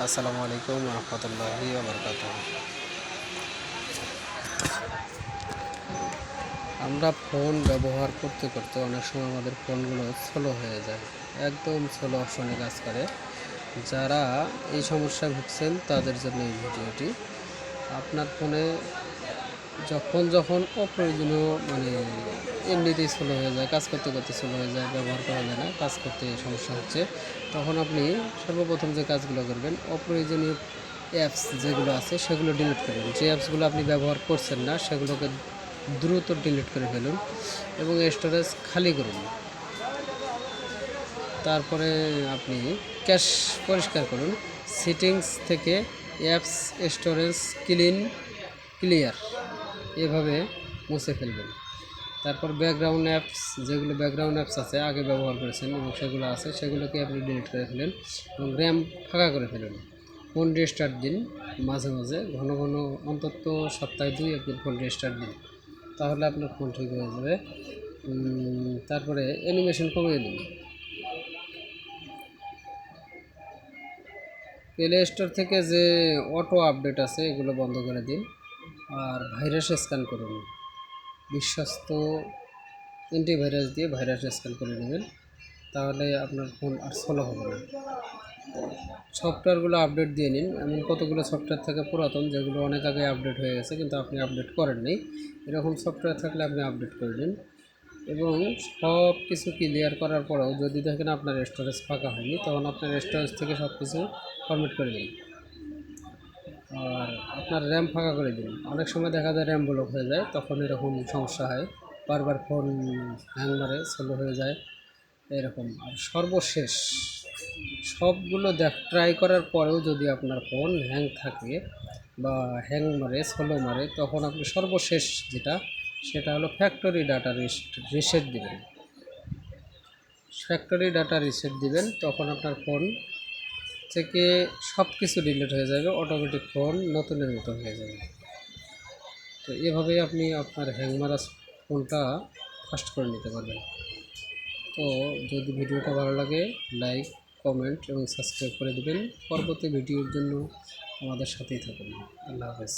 আসসালামু আলাইকুম রহমতুল্লাহি ওয়া বারাকাতুহু। আমরা ফোন ব্যবহার করতে করতে অনেক সময় আমাদের ফোনগুলো স্লো হয়ে যায়, একদম স্লো অপশনে কাজ করে। যারা এই সমস্যায় ভুগছেন তাদের জন্য এই ভিডিওটি। আপনার ফোনে যখন অপ্রয়োজনীয় এমনিতেই স্লো হয়ে যায়, কাজ করতে করতে স্লো হয়ে যায়, ব্যবহার করা যায় না, কাজ করতে সমস্যা হচ্ছে, তখন আপনি সর্বপ্রথম যে কাজগুলো করবেন, অপ্রয়োজনীয় অ্যাপস যেগুলো আছে সেগুলো ডিলিট করবেন। যে অ্যাপসগুলো আপনি ব্যবহার করছেন না সেগুলোকে দ্রুত ডিলিট করে ফেলুন এবং স্টোরেজ খালি করুন। তারপরে আপনি ক্যাশ পরিষ্কার করুন। সেটিংস থেকে অ্যাপস স্টোরেজ ক্লিয়ার এভাবে মুছে ফেলবেন। তারপর ব্যাকগ্রাউন্ড অ্যাপস, যেগুলো ব্যাকগ্রাউন্ড অ্যাপস আছে আগে ব্যবহার করেছেন এবং সেগুলো আছে সেগুলোকে আপনি ডিলিট করে ফেলেন এবং র্যাম ফাঁকা করে ফেলুন। ফোন রিস্টার্ট দিন মাঝে মাঝে, ঘন ঘন, অন্তত সপ্তাহে 2 একদিন ফোন রিস্টার্ট দিন, তাহলে আপনার ফোন ঠিক হয়ে যাবে। তারপরে অ্যানিমেশন কমিয়ে দিন। প্লে স্টোর থেকে যে অটো আপডেট আছে এগুলো বন্ধ করে দিন। আর ভাইরাস স্ক্যান করুন, বিশ্বস্ত অ্যান্টিভাইরাস দিয়ে ভাইরাস স্ক্যান করে নেবেন, তাহলে আপনার ফোন আর স্লো হবে না। সফটওয়্যারগুলো আপডেট দিয়ে নিন। এমন কতগুলো সফটওয়্যার থাকে পুরাতন, যেগুলো অনেক আগে আপডেট হয়ে গেছে কিন্তু আপনি আপডেট করেননি। এরকম সফটওয়্যার থাকলে আপনি আপডেট করে নিন এবং সব কিছু ক্লিয়ার করার পরেও যদি দেখেন আপনার স্টোরেজ ফাঁকা হয়নি, তখন আপনার স্টোরেজ থেকে সব কিছু ফরম্যাট করে দিন আর আপনার র্যাম ফাঁকা করে দিন। অনেক সময় দেখা যায় র্যাম ব্লক হয়ে যায়, তখন এরকম সমস্যা হয়, বারবার ফোন হ্যাং মারে, স্লো হয়ে যায় এরকম। আর সর্বশেষ সবগুলো ট্রাই করার পরেও যদি আপনার ফোন হ্যাং থাকে বা হ্যাং মারে, স্লো মারে, তখন আপনি সর্বশেষ সেটা হলো ফ্যাক্টরি ডাটা রিসেট দিবেন। ফ্যাক্টরি ডাটা রিসেট দিবেন, তখন আপনার ফোন থেকে সব কিছু ডিলিট হয়ে যাবে, অটোমেটিক ফোন নতুনের মতো হয়ে যাবে। তো এভাবেই আপনি আপনার হ্যাং মারা ফোনটা ফাস্ট করে নিতে পারবেন। তো যদি ভিডিওটা ভালো লাগে, লাইক, কমেন্ট এবং সাবস্ক্রাইব করে দেবেন। পরবর্তী ভিডিওর জন্য আমাদের সাথেই থাকুন। আল্লাহ হাফেজ।